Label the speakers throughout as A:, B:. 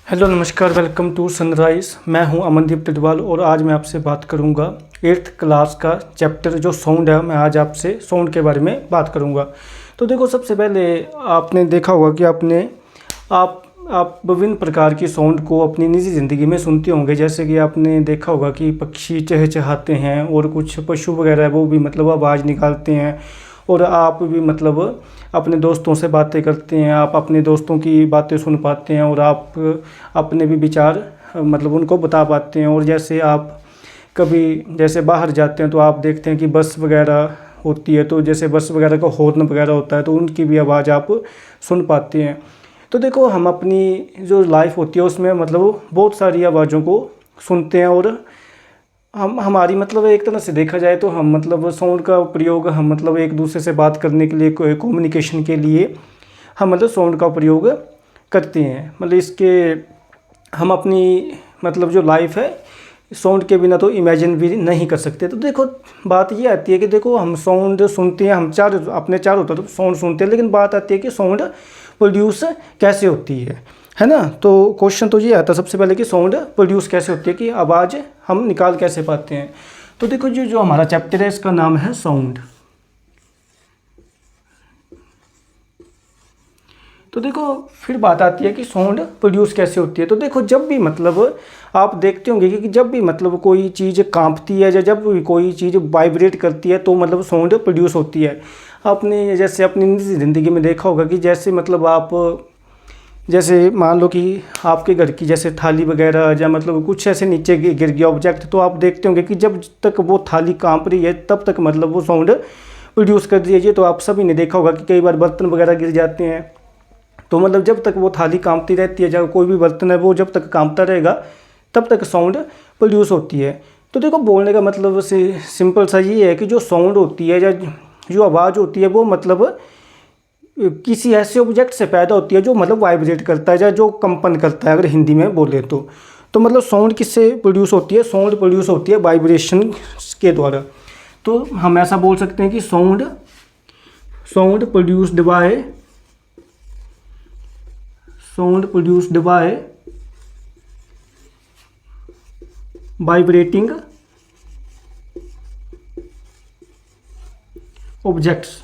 A: Hello नमस्कार, welcome to sunrise. मैं हूं अमनदीप टिडवाल और आज मैं आपसे बात करूंगा 8th क्लास का चैप्टर जो साउंड है। मैं आज आपसे साउंड के बारे में बात करूंगा। तो देखो, सबसे पहले आपने देखा होगा कि आप विभिन्न प्रकार की साउंड को अपनी निजी ज़िंदगी में सुनते होंगे। जैसे कि आपने देखा होगा कि पक्षी चहचहाते हैं और कुछ पशु वगैरह है वो भी मतलब आवाज़ निकालते हैं। और आप भी मतलब अपने दोस्तों से बातें करते हैं, आप अपने दोस्तों की बातें सुन पाते हैं और आप अपने भी विचार मतलब उनको बता पाते हैं। और जैसे आप कभी जैसे बाहर जाते हैं तो आप देखते हैं कि बस वगैरह होती है, तो जैसे बस वगैरह का हॉर्न वगैरह होता है तो उनकी भी आवाज़ आप सुन पाते हैं। तो देखो, हम अपनी जो लाइफ होती है उसमें मतलब बहुत सारी आवाज़ों को सुनते हैं और हम हमारी मतलब एक तरह से देखा जाए तो हम मतलब साउंड का प्रयोग हम मतलब एक दूसरे से बात करने के लिए, कम्युनिकेशन के लिए हम मतलब साउंड का प्रयोग करते हैं। मतलब इसके हम अपनी मतलब जो लाइफ है साउंड के बिना तो इमेजिन भी नहीं कर सकते। तो देखो, बात ये आती है कि देखो, हम साउंड सुनते हैं, हम अपने चारों तरफ साउंड सुनते हैं, लेकिन बात आती है कि साउंड प्रोड्यूस कैसे होती है ना। तो क्वेश्चन तो ये आता है सबसे पहले कि साउंड प्रोड्यूस कैसे होती है, कि आवाज़ हम निकाल कैसे पाते हैं। तो देखो, जो जो हमारा चैप्टर है इसका नाम है साउंड। तो देखो, फिर बात आती है कि साउंड प्रोड्यूस कैसे होती है। तो देखो, जब भी मतलब आप देखते होंगे कि जब भी मतलब कोई चीज़ कांपती है या जब भी कोई चीज़ वाइब्रेट करती है तो मतलब साउंड प्रोड्यूस होती है। आपने जैसे अपनी निजी ज़िंदगी में देखा होगा कि जैसे मतलब आप जैसे मान लो कि आपके घर की जैसे थाली वगैरह या मतलब कुछ ऐसे नीचे गिर गया ऑब्जेक्ट, तो आप देखते होंगे कि जब तक वो थाली कांप रही है तब तक मतलब वो साउंड प्रोड्यूस कर रही है। ये तो आप सभी ने देखा होगा कि कई बार बर्तन वगैरह गिर जाते हैं, तो मतलब जब तक वो थाली कांपती रहती है, जब कोई भी बर्तन है वो जब तक कांपता रहेगा तब तक साउंड प्रोड्यूस होती है। तो देखो, बोलने का मतलब से सिंपल सा ये है कि जो साउंड होती है या जो आवाज़ होती है वो मतलब किसी ऐसे ऑब्जेक्ट से पैदा होती है जो मतलब वाइब्रेट करता है या जो कंपन करता है, अगर हिंदी में बोले तो मतलब साउंड किससे प्रोड्यूस होती है? साउंड प्रोड्यूस होती है वाइब्रेशन के द्वारा। तो हम ऐसा बोल सकते हैं कि sound produced by vibrating objects.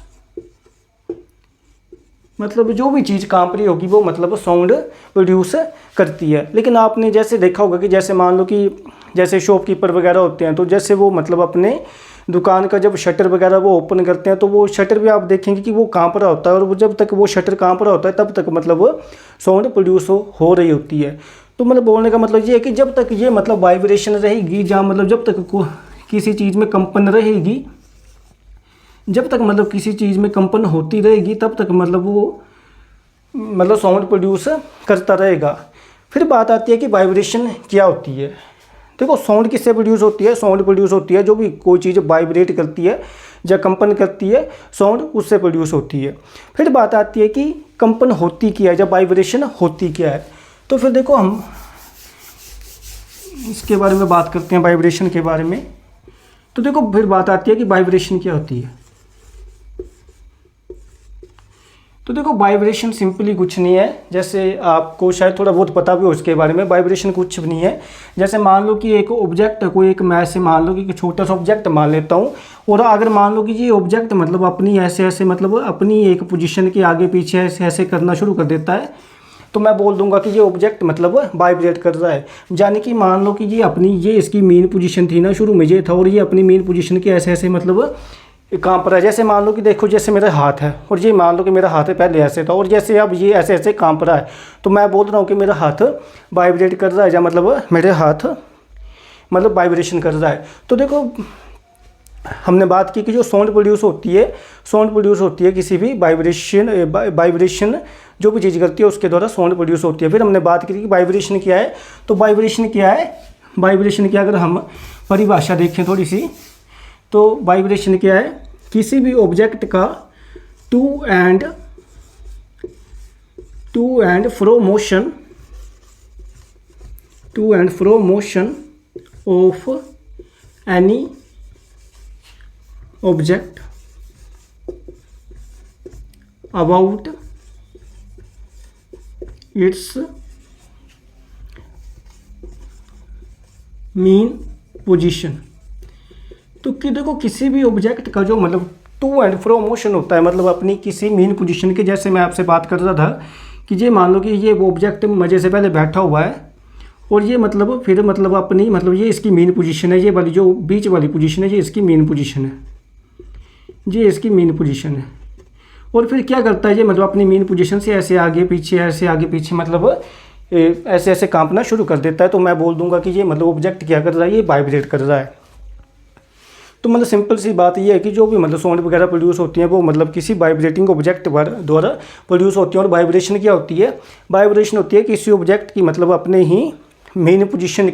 A: मतलब जो भी चीज़ कांप रही होगी वो मतलब साउंड प्रोड्यूस करती है। लेकिन आपने जैसे देखा होगा कि जैसे मान लो कि जैसे शॉपकीपर वगैरह होते हैं, तो जैसे वो मतलब अपने दुकान का जब शटर वगैरह वो ओपन करते हैं तो वो शटर भी आप देखेंगे कि वो कांप रहा होता है, और वो जब तक वो शटर कांप रहा होता है तब तक मतलब वो साउंड प्रोड्यूस हो रही होती है। तो मतलब बोलने का मतलब ये है कि जब तक ये मतलब वाइब्रेशन रहेगी, जहाँ मतलब जब तक किसी चीज़ में कंपन रहेगी, जब तक मतलब किसी चीज़ में कंपन होती रहेगी तब तक मतलब वो मतलब साउंड प्रोड्यूस करता रहेगा। फिर बात आती है कि वाइब्रेशन क्या होती है। देखो, साउंड किससे प्रोड्यूस होती है? साउंड प्रोड्यूस होती है जो भी कोई चीज़ वाइब्रेट करती है या कंपन करती है, साउंड उससे प्रोड्यूस होती है। फिर बात आती है कि कंपन होती क्या है, जब वाइब्रेशन होती क्या है। तो फिर देखो, हम इसके बारे में बात करते हैं, वाइब्रेशन के बारे में। तो देखो, फिर बात आती है कि वाइब्रेशन क्या होती है। तो देखो, वाइब्रेशन सिंपली कुछ नहीं है, जैसे आपको शायद थोड़ा बहुत पता भी हो इसके बारे में। वाइब्रेशन कुछ भी नहीं है। जैसे मान लो कि एक ऑब्जेक्ट है, कोई एक, मैं ऐसे मान लो कि छोटा सा ऑब्जेक्ट मान लेता हूँ, और अगर मान लो कि ये ऑब्जेक्ट मतलब अपनी ऐसे ऐसे मतलब अपनी एक पोजीशन के आगे पीछे ऐसे ऐसे करना शुरू कर देता है, तो मैं बोल दूंगा कि ये ऑब्जेक्ट मतलब वाइब्रेट कर रहा है। यानी कि मान लो कि ये इसकी मेन पोजीशन थी ना, शुरू में ये था, और ये अपनी मेन पोजीशन के ऐसे ऐसे मतलब कांप रहा है। जैसे मान लो कि देखो, जैसे मेरा हाथ है और ये मान लो कि मेरा हाथ है पहले ऐसे था, और जैसे अब ये ऐसे ऐसे कांप रहा है, तो मैं बोल रहा हूँ कि मेरा हाथ वाइब्रेट कर रहा है, या मतलब मेरे हाथ मतलब वाइब्रेशन कर रहा है। तो देखो, हमने बात की कि जो साउंड प्रोड्यूस होती है किसी भी वाइब्रेशन जो भी चीज़ करती है उसके द्वारा साउंड प्रोड्यूस होती है। फिर हमने बात की कि वाइब्रेशन क्या है। तो वाइब्रेशन क्या, अगर हम परिभाषा देखें थोड़ी सी, तो वाइब्रेशन क्या है? किसी भी ऑब्जेक्ट का to and fro motion of any object about its mean position. तो कि देखो किसी भी ऑब्जेक्ट का जो मतलब टू एंड फ्रो मोशन होता है, मतलब अपनी किसी मीन पोजीशन के, जैसे मैं आपसे बात कर रहा था कि ये मान लो कि ये वो ऑब्जेक्ट मजे से पहले बैठा हुआ है और ये मतलब फिर मतलब अपनी मतलब ये इसकी मेन पोजीशन है, ये वाली जो बीच वाली पोजीशन है ये इसकी मेन पोजीशन है, ये इसकी मेन पोजीशन है। और फिर क्या करता है ये मतलब अपनी मेन पोजीशन से ऐसे आगे पीछे ऐसे आगे पीछे मतलब ऐसे ऐसे कांपना शुरू कर देता है। तो मैं बोल दूंगा कि ये मतलब ऑब्जेक्ट क्या कर रहा है, ये वाइब्रेट कर रहा है। तो मतलब सिंपल सी बात ये है कि जो भी मतलब साउंड वगैरह प्रोड्यूस होती हैं वो मतलब किसी वाइब्रेटिंग ऑब्जेक्ट द्वारा प्रोड्यूस होती हैं। और वाइब्रेशन क्या होती है, वाइब्रेशन होती है किसी ऑब्जेक्ट की मतलब अपने ही मेन पोजीशन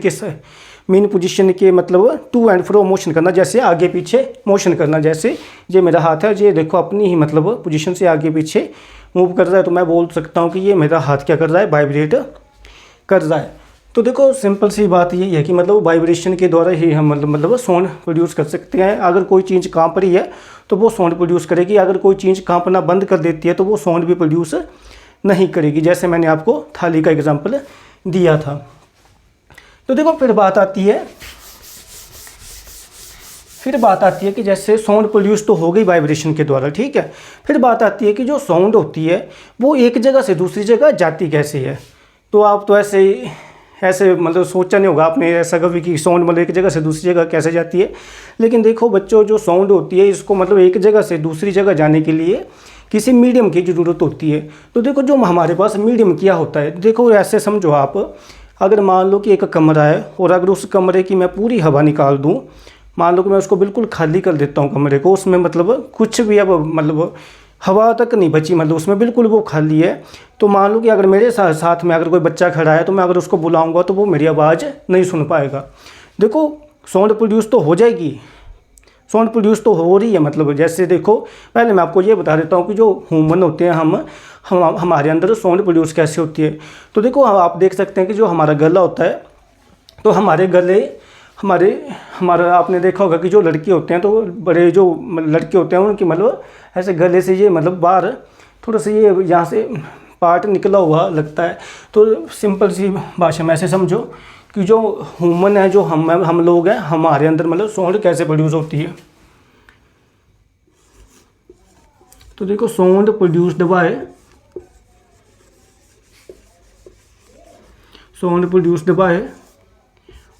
A: के मतलब टू एंड फ्रो मोशन करना, जैसे आगे पीछे मोशन करना। जैसे ये मेरा हाथ है, ये देखो अपनी ही मतलब पोजीशन से आगे पीछे मूव कर रहा है, तो मैं बोल सकता हूँ कि ये मेरा हाथ क्या कर रहा है, वाइब्रेट कर रहा है। तो देखो सिंपल सी बात यही है कि मतलब वाइब्रेशन के द्वारा ही हम मतलब साउंड प्रोड्यूस कर सकते हैं। अगर कोई चीज़ कांप रही है तो वो साउंड प्रोड्यूस करेगी, अगर कोई चीज़ कांपना बंद कर देती है तो वो साउंड भी प्रोड्यूस नहीं करेगी, जैसे मैंने आपको थाली का एग्जांपल दिया था। तो देखो फिर बात आती है कि जैसे साउंड प्रोड्यूस तो हो गई वाइब्रेशन के द्वारा, ठीक है। फिर बात आती है कि जो साउंड होती है वो एक जगह से दूसरी जगह जाती कैसे है। तो आप तो ऐसे मतलब सोचा नहीं होगा आपने ऐसा कभी कि साउंड मतलब एक जगह से दूसरी जगह कैसे जाती है। लेकिन देखो बच्चों, जो साउंड होती है इसको मतलब एक जगह से दूसरी जगह जाने के लिए किसी मीडियम की ज़रूरत होती है। तो देखो जो हमारे पास मीडियम क्या होता है, देखो ऐसे समझो आप, अगर मान लो कि एक कमरा है और अगर उस कमरे की मैं पूरी हवा निकाल दूं, मान लो कि मैं उसको बिल्कुल खाली कर देता हूं कमरे को, उसमें मतलब कुछ भी अब मतलब हवा तक नहीं बची, मतलब उसमें बिल्कुल वो खाली है। तो मान लो कि अगर मेरे साथ में अगर कोई बच्चा खड़ा है तो मैं अगर उसको बुलाऊंगा तो वो मेरी आवाज़ नहीं सुन पाएगा। देखो साउंड प्रोड्यूस तो हो जाएगी, साउंड प्रोड्यूस तो हो रही है। मतलब जैसे देखो पहले मैं आपको ये बता देता हूँ कि जो ह्यूमन होते हैं हमारे अंदर साउंड प्रोड्यूस कैसे होती है। तो देखो आप देख सकते हैं कि जो हमारा गला होता है, तो हमारा आपने देखा होगा कि जो लड़के होते हैं, तो बड़े जो लड़के होते हैं उनकी मतलब ऐसे गले से ये मतलब बाहर थोड़ा सा ये यहाँ से पार्ट निकला हुआ लगता है। तो सिंपल सी भाषा में ऐसे समझो कि जो ह्यूमन है, जो हम लोग हैं, हमारे अंदर मतलब साउंड कैसे प्रोड्यूस होती है। तो देखो साउंड प्रोड्यूस्ड बाय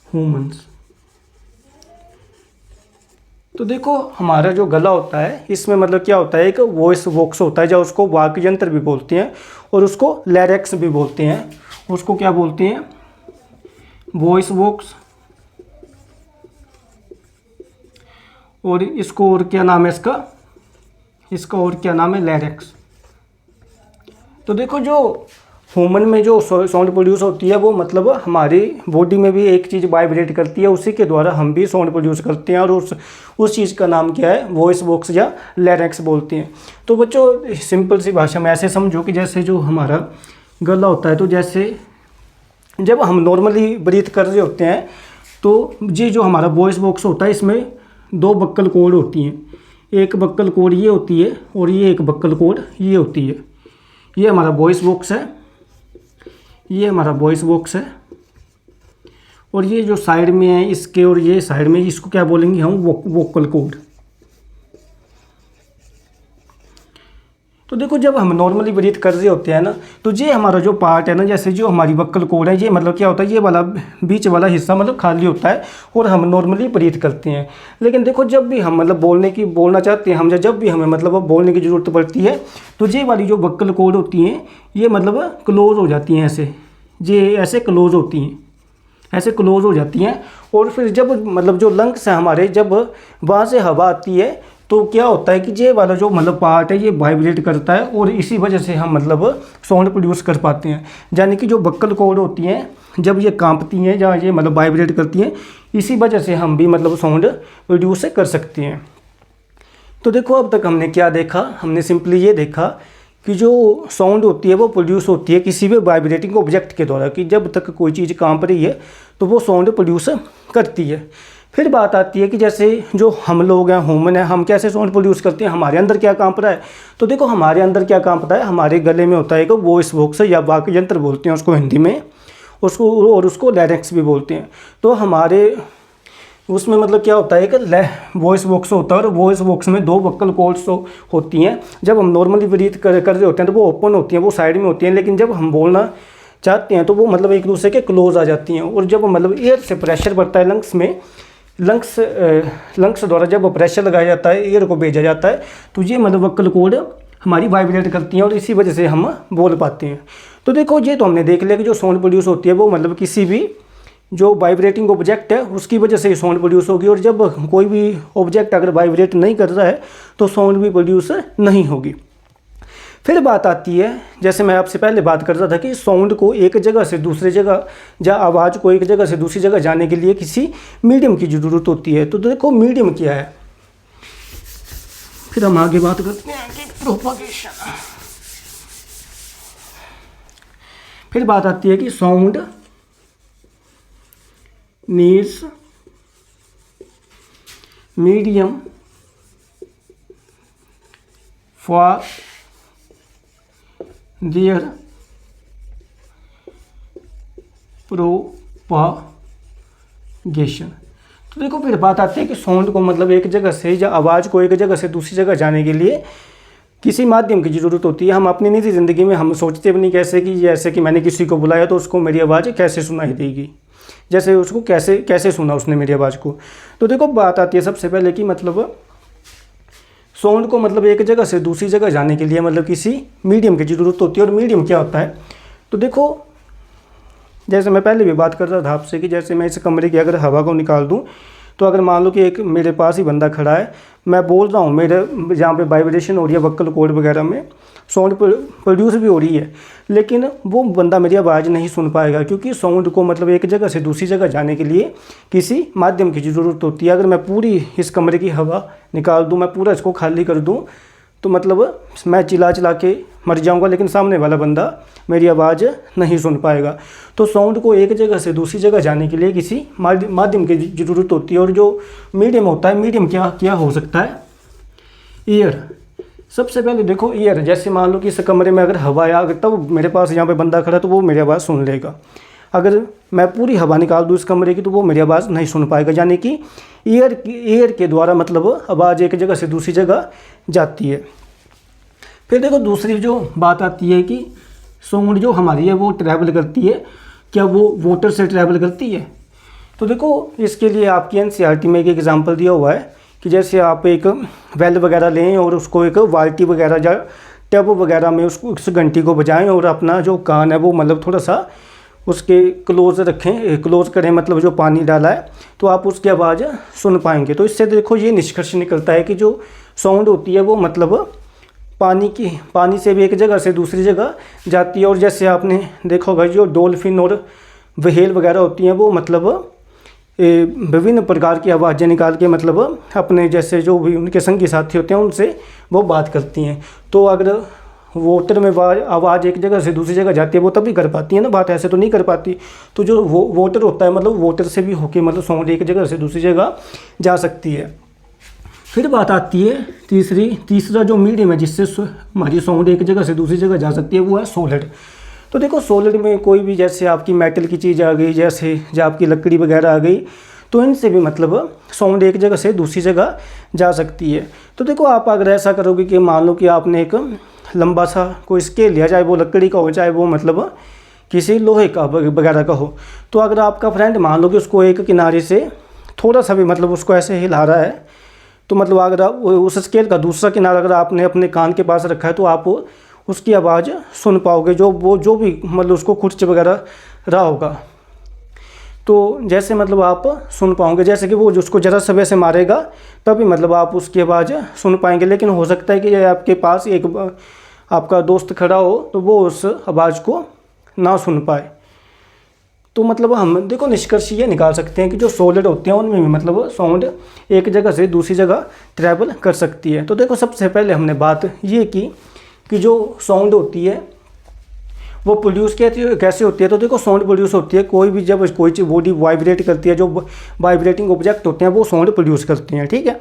A: ह्यूमंस। तो देखो हमारा जो गला होता है इसमें मतलब क्या होता है, एक वॉइस बॉक्स होता है, जो उसको वाक यंत्र भी बोलते हैं और उसको लैरिक्स भी बोलते हैं। उसको क्या बोलते हैं, वॉइस बॉक्स। और इसको और क्या नाम है इसका और क्या नाम है, लैरिक्स। तो देखो जो ह्यूमन में जो साउंड प्रोड्यूस होती है वो मतलब हमारी बॉडी में भी एक चीज़ वाइब्रेट करती है, उसी के द्वारा हम भी साउंड प्रोड्यूस करते हैं। और उस चीज़ का नाम क्या है, वॉइस बॉक्स या लैरिक्स बोलते हैं। तो बच्चों सिंपल सी भाषा में ऐसे समझो कि जैसे जो हमारा गला होता है, तो जैसे जब हम नॉर्मली ब्रीथ कर रहे होते हैं तो ये जो हमारा वॉइस बॉक्स होता है इसमें दो बक्कल कॉर्ड होती हैं, एक बक्कल कॉर्ड ये होती है और ये एक बक्कल कॉर्ड ये होती है। ये हमारा वॉइस बॉक्स है, ये हमारा वॉइस बॉक्स है। और ये जो साइड में है इसके और ये साइड में, इसको क्या बोलेंगे हम, वोकल कॉर्ड। तो देखो जब हम नॉर्मली ब्रीथ कर रहे होते हैं ना, तो ये हमारा जो पार्ट है ना, जैसे जो हमारी वोकल कॉर्ड है, ये मतलब क्या होता है, ये वाला बीच वाला हिस्सा मतलब खाली होता है और हम नॉर्मली ब्रीथ करते हैं। लेकिन देखो जब भी हम मतलब बोलना चाहते हैं हम, जब भी हमें मतलब बोलने की ज़रूरत पड़ती है, तो ये वाली जो वोकल कॉर्ड होती हैं ये मतलब क्लोज हो जाती हैं, ऐसे क्लोज होती हैं, ऐसे क्लोज हो जाती हैं। और फिर जब मतलब जो लंग्स हैं हमारे, जब वहाँ से हवा आती है तो क्या होता है कि ये वाला जो मतलब पार्ट है ये वाइब्रेट करता है और इसी वजह से हम मतलब साउंड प्रोड्यूस कर पाते हैं। यानी कि जो वोकल कॉर्ड होती हैं जब ये कांपती हैं या ये मतलब वाइब्रेट करती हैं, इसी वजह से हम भी मतलब साउंड प्रोड्यूस कर सकते हैं। तो देखो अब तक हमने क्या देखा, हमने सिंपली ये देखा कि जो साउंड होती है वो प्रोड्यूस होती है किसी भी वाइब्रेटिंग ऑब्जेक्ट के द्वारा, कि जब तक कोई चीज़ कांप रही है तो वो साउंड प्रोड्यूस करती है। फिर बात आती है कि जैसे जो हम लोग हैं, ह्यूमन है, हम कैसे साउंड प्रोड्यूस करते हैं, हमारे अंदर क्या कांप रहा है। तो देखो हमारे अंदर क्या कांपता है, हमारे गले में होता है एक वॉइस बॉक्स या वाक यंत्र बोलते हैं उसको हिंदी में। उसको लैरिंक्स भी बोलते हैं। तो हमारे उसमें मतलब क्या होता है कि वॉइस बॉक्स होता है और वॉइस बॉक्स में 2 वोकल कॉर्ड्स होती हैं। जब हम नॉर्मली ब्रीथ कर रहे होते हैं तो वो ओपन होती हैं, वो साइड में होती हैं, लेकिन जब हम बोलना चाहते हैं तो वो मतलब एक दूसरे के क्लोज आ जाती हैं। और जब मतलब एयर से प्रेशर बढ़ता है लंग्स में, लंग्स द्वारा जब प्रेशर लगाया जाता है, एयर को भेजा जाता है, तो ये मतलब वोकल कॉर्ड हमारी वाइब्रेट करती हैं और इसी वजह से हम बोल पाते हैं। तो देखो ये तो हमने देख लिया कि जो साउंड प्रोड्यूस होती है वो मतलब किसी भी जो वाइब्रेटिंग ऑब्जेक्ट है उसकी वजह से साउंड प्रोड्यूस होगी। और जब कोई भी ऑब्जेक्ट अगर वाइब्रेट नहीं कर रहा है तो साउंड भी प्रोड्यूस नहीं होगी। फिर बात आती है, जैसे मैं आपसे पहले बात कर रहा था कि साउंड को एक जगह से दूसरी जगह या आवाज़ को एक जगह से दूसरी जगह जाने के लिए किसी मीडियम की ज़रूरत होती है। तो देखो मीडियम क्या है, फिर हम आगे बात करते हैं कि प्रोपगेशन। फिर बात आती है कि sound needs medium for their propagation. तो देखो फिर बात आती है कि साउंड को मतलब एक जगह से या आवाज़ को एक जगह से दूसरी जगह जाने के लिए किसी माध्यम की ज़रूरत होती है। हम अपनी निजी ज़िंदगी में हम सोचते भी नहीं कैसे कि जैसे कि मैंने किसी को बुलाया तो उसको मेरी आवाज़ कैसे सुनाई देगी, जैसे उसको कैसे सुना उसने मेरी आवाज़ को। तो देखो बात आती है सबसे पहले कि मतलब साउंड को मतलब एक जगह से दूसरी जगह जाने के लिए मतलब किसी मीडियम की ज़रूरत होती है। और मीडियम क्या होता है, तो देखो जैसे मैं पहले भी बात कर रहा था आपसे कि जैसे मैं इस कमरे की अगर हवा को निकाल दूं तो अगर मान लो कि एक मेरे पास ही बंदा खड़ा है, मैं बोल रहा हूँ, मेरे जहाँ पे वाइब्रेशन हो रही है वोकल कॉर्ड वगैरह में साउंड प्रोड्यूस भी हो रही है, लेकिन वो बंदा मेरी आवाज़ नहीं सुन पाएगा क्योंकि साउंड को मतलब एक जगह से दूसरी जगह जाने के लिए किसी माध्यम की ज़रूरत होती है। अगर मैं पूरी इस कमरे की हवा निकाल दूँ, मैं पूरा इसको खाली कर दूँ तो मतलब मैं चिल्ला के मर जाऊंगा, लेकिन सामने वाला बंदा मेरी आवाज़ नहीं सुन पाएगा। तो साउंड को एक जगह से दूसरी जगह जाने के लिए किसी माध्यम की ज़रूरत होती है। और जो मीडियम होता है, मीडियम क्या हो सकता है, एयर। सबसे पहले देखो एयर, जैसे मान लो कि इस कमरे में अगर हवा आया, अगर तब मेरे पास यहाँ पे बंदा खड़ा तो वो मेरी आवाज़ सुन लेगा। अगर मैं पूरी हवा निकाल दूँ इस कमरे की तो वो मेरी आवाज़ नहीं सुन पाएगा, यानी कि एयर के द्वारा मतलब आवाज़ एक जगह से दूसरी जगह जाती है। फिर देखो दूसरी जो बात आती है कि साउंड जो हमारी है वो ट्रैवल करती है, क्या वो वाटर से ट्रैवल करती है। तो देखो इसके लिए आपकी एनसीईआरटी में एक एग्जांपल दिया हुआ है कि जैसे आप एक वेल वगैरह लें और उसको एक बाल्टी वगैरह या टब वगैरह में उसको उस घंटी को बजाएं और अपना जो कान है वो मतलब थोड़ा सा उसके क्लोज रखें, क्लोज करें, मतलब जो पानी डाला है तो आप उसकी आवाज़ सुन पाएंगे। तो इससे देखो ये निष्कर्ष निकलता है कि जो साउंड होती है वो मतलब पानी से भी एक जगह से दूसरी जगह जाती है। और जैसे आपने देखा होगा जो डॉल्फिन और व्हेल वगैरह होती हैं वो मतलब विभिन्न प्रकार की आवाज़ें निकाल के मतलब अपने जैसे जो भी उनके संगी साथी होते हैं उनसे वो बात करती हैं। तो अगर वाटर में आवाज़ एक जगह से दूसरी जगह जाती है वो तभी कर पाती है ना बात, ऐसे तो नहीं कर पाती। तो जो वाटर होता है मतलब वाटर से भी होके मतलब साउंड एक जगह से दूसरी जगह जा सकती है। फिर बात आती है तीसरा जो मीडियम है जिससे हमारी साउंड एक जगह से दूसरी जगह जा सकती है वो है सॉलिड। तो देखो सॉलिड में कोई भी जैसे आपकी मेटल की चीज़ आ गई, जैसे जो आपकी लकड़ी वगैरह आ गई, तो इनसे भी मतलब साउंड एक जगह से दूसरी जगह जा सकती है। तो देखो आप अगर ऐसा करोगे कि मान लो कि आपने एक लंबा सा कोई स्केल लिया, चाहे वो लकड़ी का हो चाहे वो मतलब किसी लोहे का वगैरह का हो, तो अगर आपका फ्रेंड मान लो कि उसको एक किनारे से थोड़ा सा भी मतलब उसको ऐसे हिला रहा है, तो मतलब अगर आप उस स्केल का दूसरा किनारा अगर आपने अपने कान के पास रखा है तो आप उसकी आवाज़ सुन पाओगे, जो भी मतलब उसको खुर्च वगैरह रहा होगा तो जैसे मतलब आप सुन पाओगे। जैसे कि वो उसको ज़रा सा वैसे मारेगा तभी मतलब आप उसकी आवाज़ सुन पाएंगे। लेकिन हो सकता है कि आपके पास एक आपका दोस्त खड़ा हो तो वो उस आवाज़ को ना सुन पाए। तो मतलब हम देखो निष्कर्ष ये निकाल सकते हैं कि जो सॉलिड होते हैं उनमें भी मतलब साउंड एक जगह से दूसरी जगह ट्रैवल कर सकती है। तो देखो सबसे पहले हमने बात ये की कि जो साउंड होती है वो प्रोड्यूस कैसे होती है। तो देखो साउंड प्रोड्यूस होती है कोई भी जब कोई बॉडी वाइब्रेट करती है, जो वाइब्रेटिंग ऑब्जेक्ट होते हैं वो साउंड प्रोड्यूस करते हैं, ठीक है।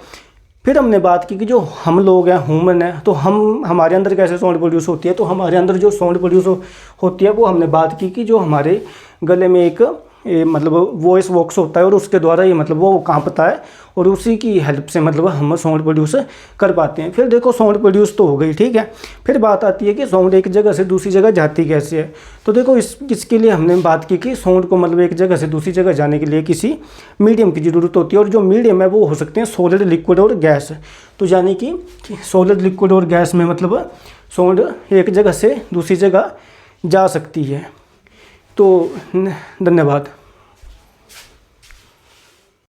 A: फिर हमने बात की कि जो हम लोग हैं, ह्यूमन है, तो हमारे अंदर कैसे साउंड प्रोड्यूस होती है। तो हमारे अंदर जो साउंड प्रोड्यूस होती है वो हमने बात की कि जो हमारे गले में एक मतलब वॉइस बॉक्स होता है और उसके द्वारा ये मतलब वो कांपता है और उसी की हेल्प से मतलब हम साउंड प्रोड्यूस कर पाते हैं। फिर देखो साउंड प्रोड्यूस तो हो गई, ठीक है। फिर बात आती है कि साउंड एक जगह से दूसरी जगह जाती कैसे है। तो देखो इसके लिए हमने बात की कि साउंड को मतलब एक जगह से दूसरी जगह जाने के लिए किसी मीडियम की ज़रूरत होती है और जो मीडियम है वो हो सकते हैं सॉलिड, लिक्विड और गैस। तो यानी कि सॉलिड, लिक्विड और गैस में मतलब साउंड एक जगह से दूसरी जगह जा सकती है। तो धन्यवाद।